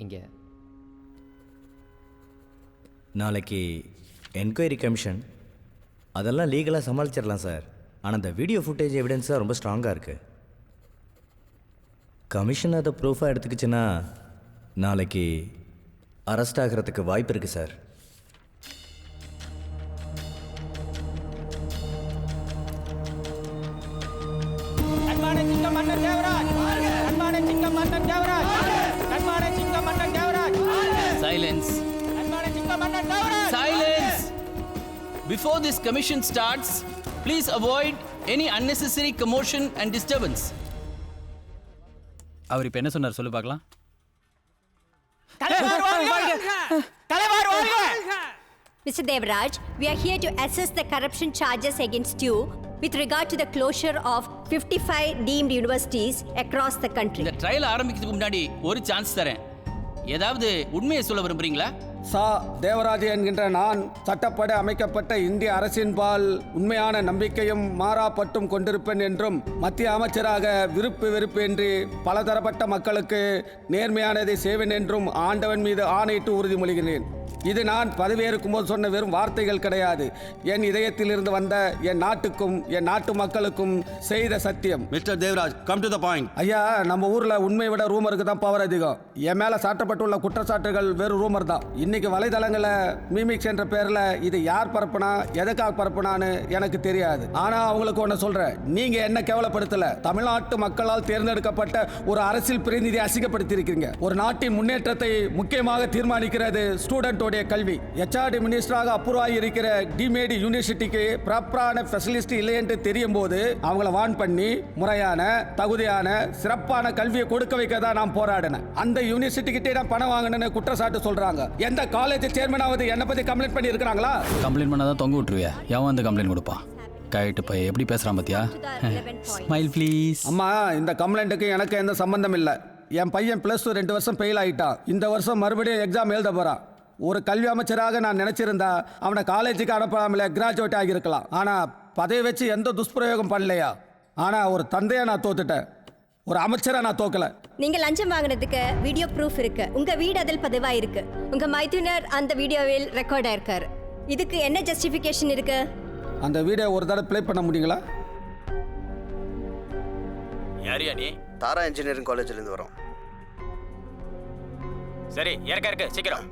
இங்கே நாளைக்கு enquiry commission அதெல்லாம் லீகலாக சமாளிச்சிடலாம் சார். ஆனால் அந்த வீடியோ ஃபுட்டேஜ் எவிடன்ஸாக ரொம்ப ஸ்ட்ராங்காக இருக்குது. கமிஷன் அதை ப்ரூஃபாக எடுத்துக்கிச்சுன்னா நாளைக்கு அரெஸ்ட் ஆகிறதுக்கு வாய்ப்பு இருக்குது sir. Silence. Silence. Before this commission starts, please avoid any unnecessary commotion and disturbance. அவர் இப்போ என்ன சொன்னார் சொல்லு பார்க்கலாம். Mr. Devraj, we are here to assess the corruption charges against you with regard to the closure of 55 deemed universities across the country. இந்த trial ஆரம்பிக்கிறதுக்கு முன்னாடி ஒரு chance தரேன். ஏதாவது உண்மையை சொல்ல விரும்புறீங்களா? தேவராஜ் என்கின்ற நான் சட்டப்படி அமைக்கப்பட்ட இந்திய அரசின்பால் உண்மையான நம்பிக்கையும் மாறாப்பட்டும் கொண்டிருப்பேன் என்றும் மத்திய அமைச்சராக விருப்பு வெறுப்பின்றி பலதரப்பட்ட மக்களுக்கு நேர்மையானதை செய்வேன் என்றும் ஆண்டவன் மீது ஆணையிட்டு உறுதிமொழிகிறேன். இது நான் பதவியேற்கும் போது சொன்ன வெறும் வார்த்தைகள் கிடையாது. என் இதயத்திலிருந்து வந்த என் நாட்டுக்கும் என் நாட்டு மக்களுக்கும் செய்த சத்தியம். Mister Devaraj, come to the point. ஐயா, நம்ம ஊர்ல உண்மை விட ரூமருக்கு தான் பவர் அதிகம். என் மேல சாட்டப்பட்டுள்ள குற்றச்சாட்டுகள் வெறும் ரூமர் தான். இன்னைக்கு வலைதளங்கள மீமிக்ஸ் என்ற பேர்ல இது யார் பரப்புனா எதுக்காக பரப்புனான்னு எனக்கு தெரியாது. ஆனா அவங்களுக்கு ஒண்ணு சொல்றேன், நீங்க என்ன கேவலப்படுத்தல. தமிழ்நாட்டு மக்களால் தேர்ந்தெடுக்கப்பட்ட ஒரு அரசியல் பிரதிநிதி அசிங்கப்படுத்தி இருக்கீங்க. ஒரு நாட்டின் முன்னேற்றத்தை முக்கியமாக தீர்மானிக்கிறது ஸ்டூடெண்ட் கல்வி. எச்ஆர்டி மினிஸ்டராக அப்ரூவ் ஆகி இருக்கிற டிமேடி யூனிவர்சிட்டிக்கு ப்ராப்பரான ஃபெசிலிட்டி இல்லை என்று தெரியும் போது அவங்கள வான் பண்ணி முறையான தகுதியான சிறப்பான கல்வியை கொடுக்க வைக்க தான் நான் போராடினேன். அந்த யூனிவர்சிட்டி கிட்டே நான் பணம் வாங்கினேன்னு குற்றச்சாட்டு சொல்றாங்க. எந்த காலேஜ் சேர்மனாவது என்ன பத்தி கம்ப்ளைண்ட் பண்ணி இருக்காங்களா? கம்ப்ளைண்ட் பண்ணாதான் தொங்க விட்டுருவியா? எவன் வந்து கம்ப்ளைண்ட் கொடுப்பான்? கைட்டு போய் எப்படி பேசுறான் பாத்தியா? Smile please. அம்மா, இந்த கம்ப்ளைண்ட்டுக்கு எனக்கு எந்த சம்பந்தம் இல்லை. என் பையன் +2 2 வருஷம் ஃபெயில் ஆகிட்டான். இந்த வருஷம் மறுபடியும் எக்ஸாம் எழுத போறான். ஒரு கல்வி அமைச்சராக நான் நினைச்சிருந்தா அவனை காலேஜுக்கு அனுப்பாமல கிராஜுவேட் ஆகியிருக்கலாம். ஆனால் பதவி வச்சு எந்த துஷ்பிரயோகம் பண்ணலையா? ஆனால் ஒரு தந்தையை நான் தோத்துட்டேன், ஒரு அமைச்சரை நான் தோக்கல. நீங்க லஞ்சம் வாங்கினதுக்கு வீடியோ ப்ரூஃப் இருக்கு. உங்க வீடு அதில் பதிவாயிருக்கு. உங்க மைத்துனர் அந்த வீடியோவில் ரெக்கார்ட் ஆயிருக்காரு. இதுக்கு என்ன ஜஸ்டிஃபிகேஷன் இருக்கு? அந்த வீடியோ ஒரு தடவை ப்ளே பண்ண முடியுங்களா? யாரியா நீ? தாரா இன்ஜினியரிங் காலேஜ்லேருந்து வரோம். சரி, இருக்கு சீக்கிரம்.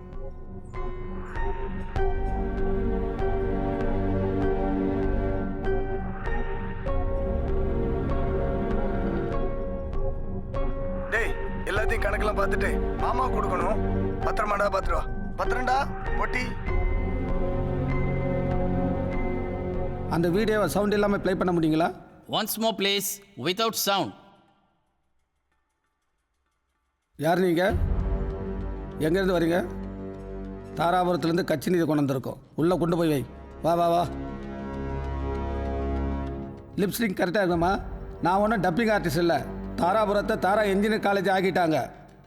எல்லாத்தையும் கணக்கெல்லாம் பார்த்துட்டு மாமா கொடுக்கணும். பத்திரமாடா, பத்திரவா பத்திரண்டா பொட்டி. அந்த வீடியோவை சவுண்ட் இல்லாமல் ப்ளே பண்ண முடியுங்களா? Once more please, without sound. யார் நீங்கள்? எங்கேருந்து வரீங்க? தாராபுரத்துலேருந்து கட்சி நிதி கொண்டு வந்திருக்கோம். உள்ளே கொண்டு போய் வை. வா வா வா. லிப்ஸ்டிக் கரெக்டாக இருக்கணுமா? நான் ஒன்றும் டப்பிங் ஆர்டிஸ்ட் இல்லை. தாராபுரத்தை தாரா இன்ஜினியர் காலேஜ் ஆகிட்டாங்க.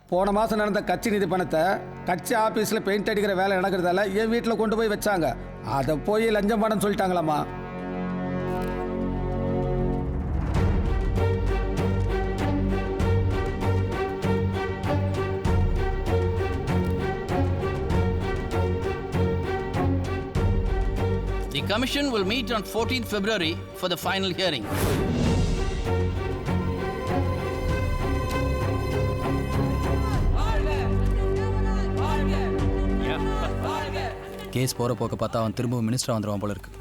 போன மாதம் நடந்த கட்சி நிதி பணத்தை கட்சி ஆஃபீஸில் பெயிண்ட் அடிக்கிற வேலை நடக்கிறதால என் வீட்டில் கொண்டு போய் வச்சாங்க. அதை போய் லஞ்சம் பணம் சொல்லிட்டாங்களாம்மா. The commission will meet on 14th February for the final hearing. Case போற போக்க பார்த்தா அவன் திரும்பவும் மினிஸ்டரா வந்துருவான் போல இருக்கு.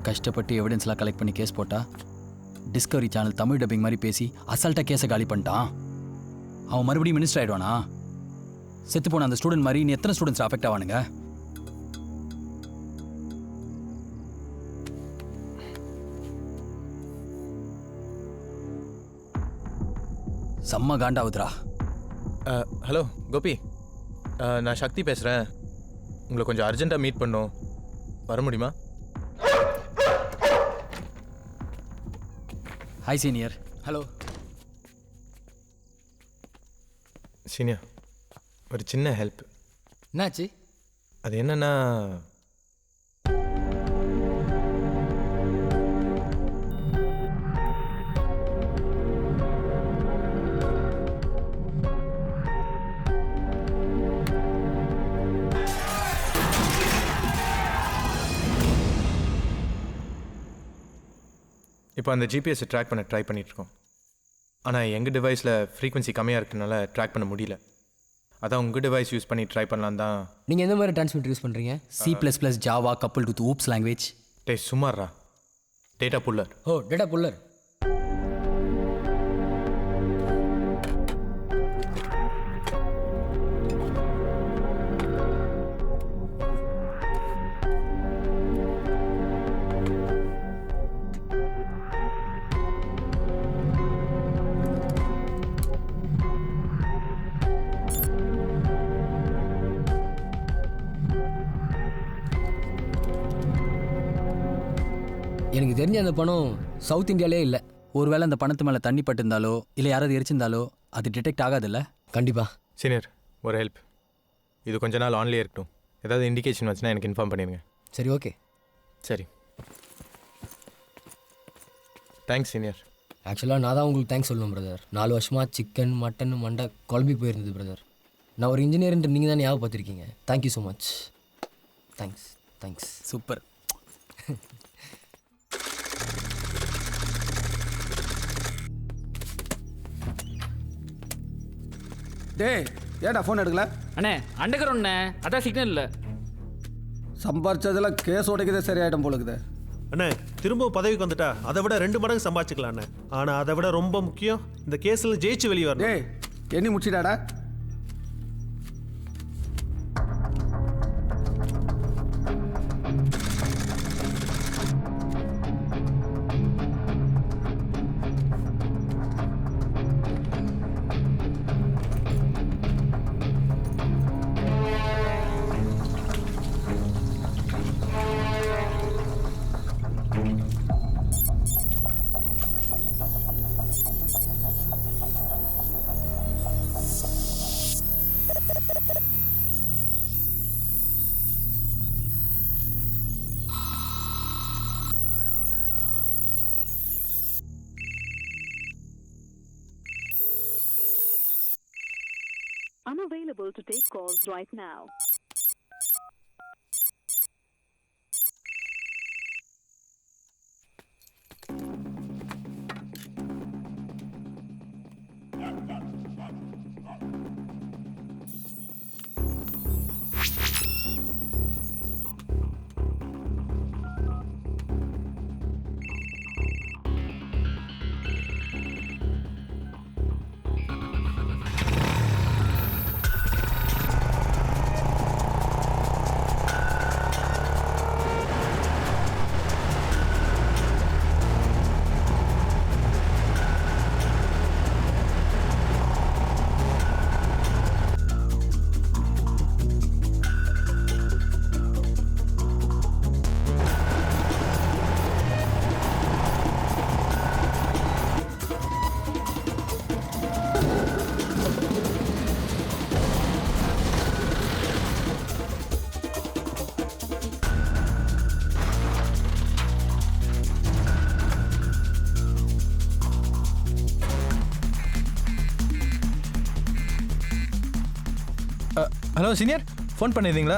கஷ்டப்பட்டு எவிடன்ஸ்லாம் கலெக்ட் பண்ணி கேஸ் போட்டா டிஸ்கவரி சேனல் தமிழ் டப்பிங் மாதிரி பேசி அசால்ட்டா கேஸை காலி பண்ணிட்டான். அவன் மறுபடியும் மினிஸ்டர் ஆயிடுவானா? செத்து போன அந்த ஸ்டூடெண்ட் மாதிரி எத்தனை ஸ்டூடெண்ட்ஸ் அஃபெக்ட் ஆவானுங்க? செம்ம காண்டாவுதுரா. ஹலோ கோபி, நான் சக்தி பேசுகிறேன். உங்களை கொஞ்சம் அர்ஜென்ட்டாக மீட் பண்ணோம். வர முடியுமா? Hi senior. ஹலோ சீனியர், ஒரு சின்ன ஹெல்ப். என்னாச்சு? அது என்னன்னா, இப்போ அந்த ஜிபிஎஸ்ஸை ட்ராக் பண்ண ட்ரை பண்ணிகிட்ருக்கோம். ஆனால் எங்கள் டிவைஸில் ஃப்ரீக்வன்சி கம்மியாக இருக்கனால ட்ராக் பண்ண முடியல. அதான் உங்கள் டிவைஸ் யூஸ் பண்ணி ட்ரை பண்ணலாம் தான். நீங்கள் எந்த மாதிரி டிரான்ஸ்மிட்டர் யூஸ் பண்ணுறீங்க? C++, Java couple with OOPS language. சும்மாறா data puller. Oh, data puller. எனக்கு தெரிஞ்ச அந்த பணம் சவுத் இந்தியாலே இல்லை. ஒருவேளை அந்த பணத்து மேலே தண்ணி பட்டிருந்தாலோ இல்லை யாராவது எரிச்சிருந்தாலோ அது டிடெக்ட் ஆகாதுல்ல? கண்டிப்பாக. சீனியர், ஒரு ஹெல்ப். இது கொஞ்ச நாள் ஆன்லேயே இருக்கட்டும். ஏதாவது இண்டிகேஷன் வச்சுன்னா எனக்கு இன்ஃபார்ம் பண்ணிடுங்க. சரி, ஓகே. சரி, தேங்க்ஸ் சீனியர். ஆக்சுவலாக நான் தான் உங்களுக்கு தேங்க்ஸ் சொல்லணும் பிரதர். 4 வருஷமாக சிக்கன் மட்டன் மண்டை குழம்பி போயிருந்தது பிரதர். நான் ஒரு இன்ஜினியர்ன்ட்டு நீங்கள் தான் ஞாபகப்படுத்திருக்கீங்க. Thank you so much. Thanks. Super. டேய், ஏடா ஃபோன் எடுக்கல? அண்ணே அண்டர்கிரவுண்ட்ண்ணே, அதான் சிக்னல் இல்லை. சம்பாரிச்சதெல்லாம் கேஸ் உடைக்கதே சரியாயிடும் போலுக்குது. அண்ணே திரும்ப பதவிக்கு வந்துட்டா அதை விட 2 மடங்கு சம்பாதிச்சுக்கலாம் அண்ணே. ஆனால் அதை விட ரொம்ப முக்கியம் இந்த கேஸில் ஜெயிச்சு வெளியே வரணும். டேய், எண்ணி முடிச்சிடாடா. Unavailable to take calls right now. Hello senior, phone பண்ணியிருந்தீங்களா?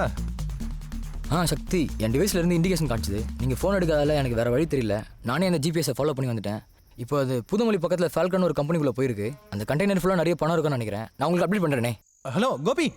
சக்தி, என் டிவைஸில் இருந்து இண்டிகேஷன் காமிச்சுது. நீங்கள் ஃபோன் எடுக்காதால எனக்கு வேறு வழி தெரியல. நானே அந்த ஜிபிஎஸை ஃபாலோ பண்ணி வந்துட்டேன். இப்போ அது புதுமொழி பக்கத்தில் ஃபால்கன் ஒரு கம்பெனிக்குள்ளே போயிருக்கு. அந்த கண்டெய்னர் ஃபுல்லாக நிறைய பணம் இருக்குன்னு நினைக்கிறேன். நான் உங்களுக்கு அப்டேட் பண்ணுறேனே. ஹலோ கோபி.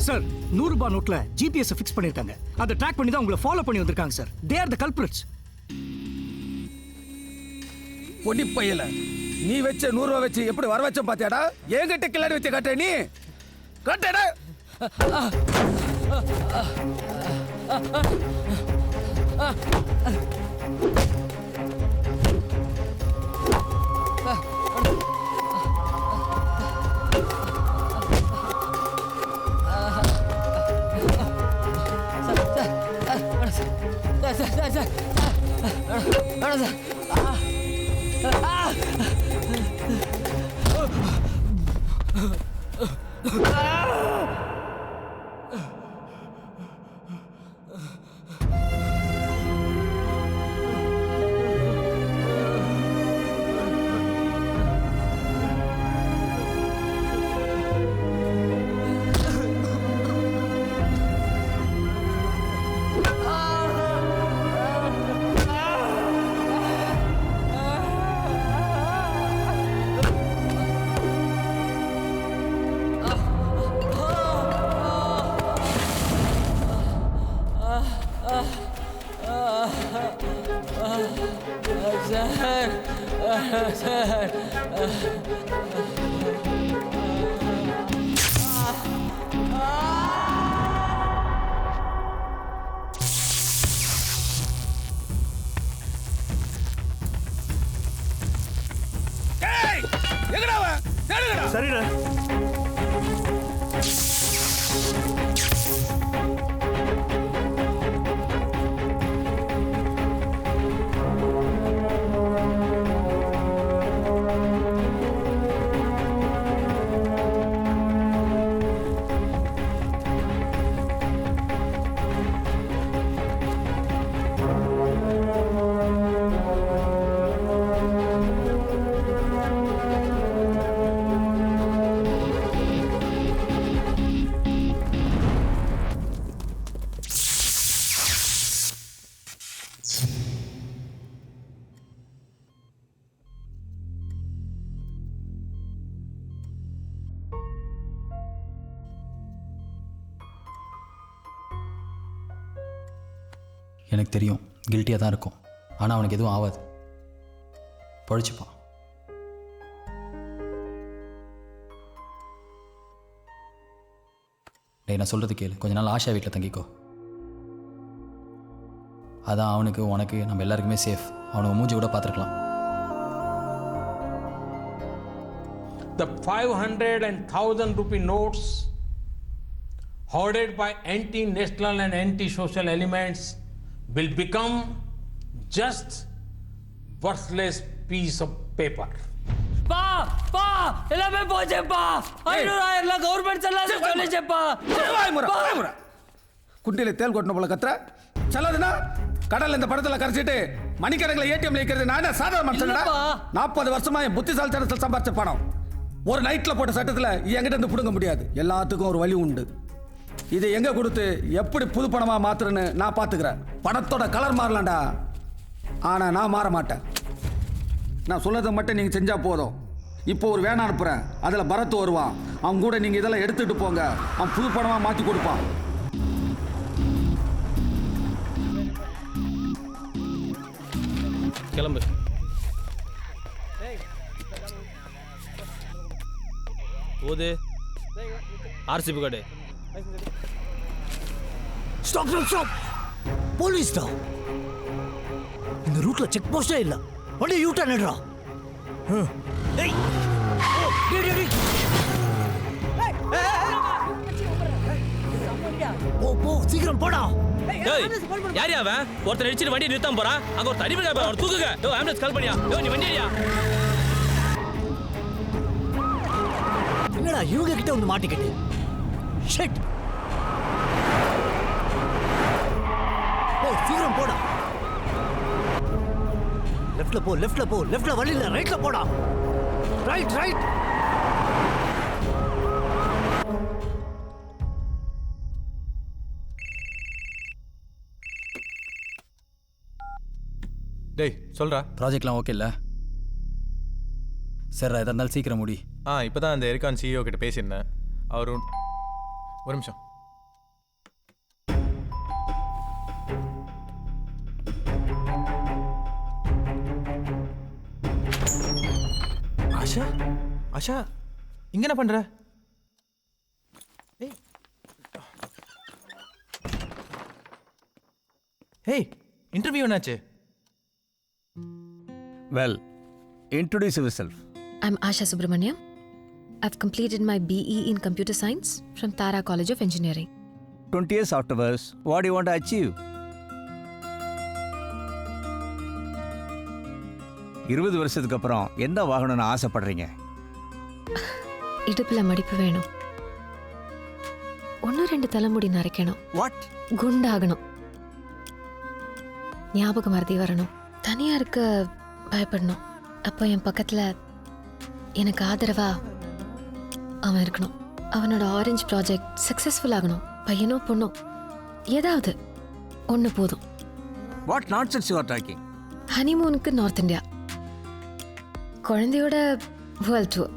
சார், 100 ரூபாய் நோட்ல ஜிபிஎஸ் ஃபிக்ஸ் பண்ணிருக்காங்க. அதை ட்ராக் பண்ணி தான் உங்களை ஃபாலோ பண்ணி வந்திருக்காங்க sir. They are the culprits. பொடி பையல, நீ வச்ச 100 ரூபா வச்சு எப்படி வர வச்ச பாத்தியாடா? என்கிட்ட கிளாடி வச்சு காட்ட நீ காட்டடா. சரிண்ணா. எனக்கு தெரியும் கில்ட்டியாக தான் இருக்கும், ஆனால் அவனுக்கு எதுவும் ஆகாது, பழிச்சுப்பான். டேய், நான் சொல்கிறது கேளு, கொஞ்ச நாள் ஆஷா வீட்டில் தங்கிக்கோ. அதான் அவனுக்கு உனக்கு நம்ம எல்லாருக்குமே சேஃப். அவனுக்கு மூஞ்சி கூட பார்த்துருக்கலாம். The 500 and 1000 rupee notes hoarded by anti-national and anti-social elements will become just worthless piece of paper. பா பா எல்லாமே போச்சேப்பா. 500,000 கவர்மெண்ட் செல்லாது சொல்லிச்சேப்பா. குண்டில தேல் கொட்டின போல கத்துற செல்லாதுன்னா கடல் இந்த படத்துல கரைச்சிட்டு மணிக்கணக்கில் ஏடிஎம்ல இருக்கிறது நான் சாதாரண மனுஷனடா. 40 வருஷமா என் புத்திசாலித்தனத்தில் சம்பாதிச்ச பணம் ஒரு நைட்ல போட்ட சட்டத்தில் என்கிட்ட இருந்து பிடுங்க முடியாது. எல்லாத்துக்கும் ஒரு வழி உண்டு. இதை எங்க கொடுத்து எப்படி புது பணமா மாத்துறேன்னு நான் பாத்துக்கிறேன். பணத்தோட கலர் மாறலாம்டா, ஆனா நான் மாற மாட்டேன். நான் சொல்லதை மட்டும் நீங்க செஞ்சா போதும். இப்போ ஒரு வேன் அனுப்புறேன், அதுல பரத் வருவான். அவன் கூட நீங்க இதெல்லாம் எடுத்துட்டு போங்க. அவன் புது பணமா மாத்தி கொடுப்பான். கிளம்பு. போது RCB card. Stop stop stop. Police தான். இந்த ரூட்ல செக் போஸ்டே இல்ல. வண்டி யூ டர்ன் எடுறா. டேய். டேய் டேய். போ சீக்கிரம் போடா. டேய் யார் அவன்? ஒருத்தர் அடிச்சிட்டு வண்டியை நிறுத்தாம போறான். அங்க ஒரு தடிம காப்பா அவன் தூக்குங்க. டேய் ஆம்புலன்ஸ் கால் பண்ணியா? டேய் நீ வண்டி ஏறியா? என்னடா இவங்க கிட்ட வந்து மாட்டிக்கிட்டு. ஷிட். சீக்கிரம் போடா. லெஃப்ட்ல போ லெஃப்ட்ல போ. லெஃப்ட்ல வழி இல்ல, ரைட்ல போடா. Right right. டேய் சொல்றா. ப்ராஜெக்ட்லாம் ஓகே இல்லை சார்? எதாக இருந்தாலும் சீக்கிரம் முடி. இப்போ தான் அந்த எரிகான் சிஇஓ கிட்ட பேசியிருந்தேன். அவர் ஒரு நிமிஷம். ஆஷா ஆஷா இங்க என்ன பண்ற? ஹேய் இன்டர்வியூ என்னாச்சு? Well, introduce yourself. I'm Asha Subramaniam. I've completed my BE in Computer Science from Tara College of Engineering. 20 years afterwards, what do you want to achieve? 20 வருஷத்துக்கு அப்புறம் எந்த வாகனம்னு ஆசைப்படுறீங்க? இடுப்புல மடிப்பு வேணும். 1-2 தலைமுடி நரைக்கணும். வாட்? குண்டாகணும். ஞாபக மறதி வரணும். தனியா இருக்க பயப்படணும். அப்போ என் பக்கத்துல எனக்கு ஆதரவா அவன் இருக்கணும். அவனோட ஆரஞ்சு ப்ராஜெக்ட் சக்சஸ்ஃபுல் ஆகணும். பையனோ பொண்ணோ ஏதாவது ஒன்று போதும். What nonsense you are talking? ஹனிமூனுக்கு நார்த் இந்தியா, குழந்தையோட வேர்ல்ட் டூர்,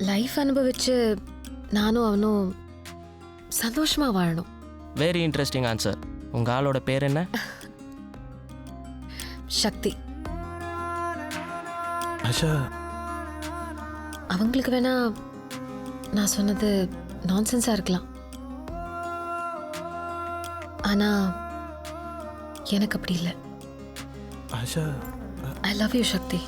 லைஃப் அனுபவிச்சு நானும் அவனும் சந்தோஷமா வாழணும். Very interesting answer. உங்க ஆளோட பேர் என்ன? சக்தி. ஆஷா, அவங்களுக்கு வேணா நான் சொன்னது நான்சென்ஸா இருக்கலாம், ஆனா எனக்கு அப்படி இல்லை. Asha, I love you Sakthi.